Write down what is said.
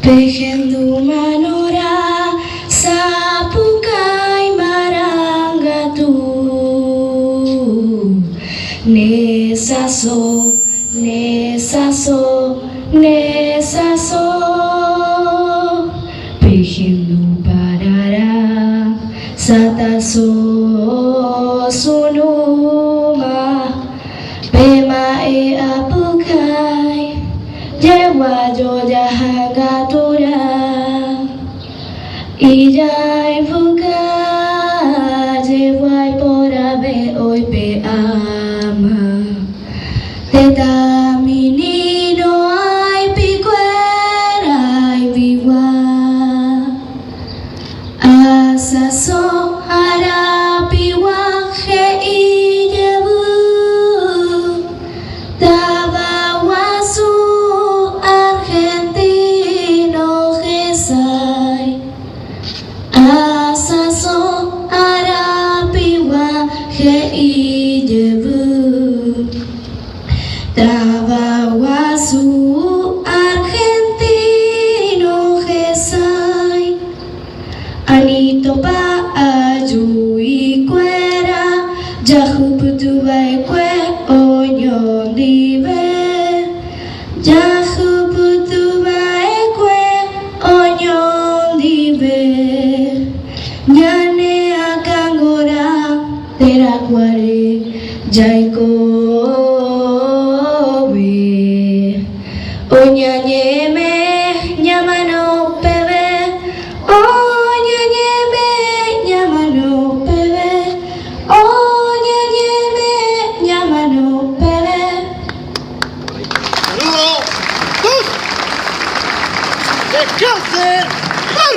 Pehendu manora sapukai marangatu nesaso nesaso nesaso Pehendu parara sataso sunuma pema e apukai Jewa joja hagatura Ijai fuga Jewai porabe oi pe ama Teta menino ai piquera ai viva Asaso harapiwa he ijebu Tava wasu Argentino gesai Asaso arapiwa he ijebu Tava wasu Argentino gesai Anito pa ajui cuera Jahuputu vai kue onyon dive Jahuputu vai kue onyon dive Nyane akangora terakware jaikobe Onyanyeme nyamano pebe Onyanyeme nyamano pebe Onyanyeme nyamano pebe ¡Uno, dos! ¡Descansen! ¡Ay!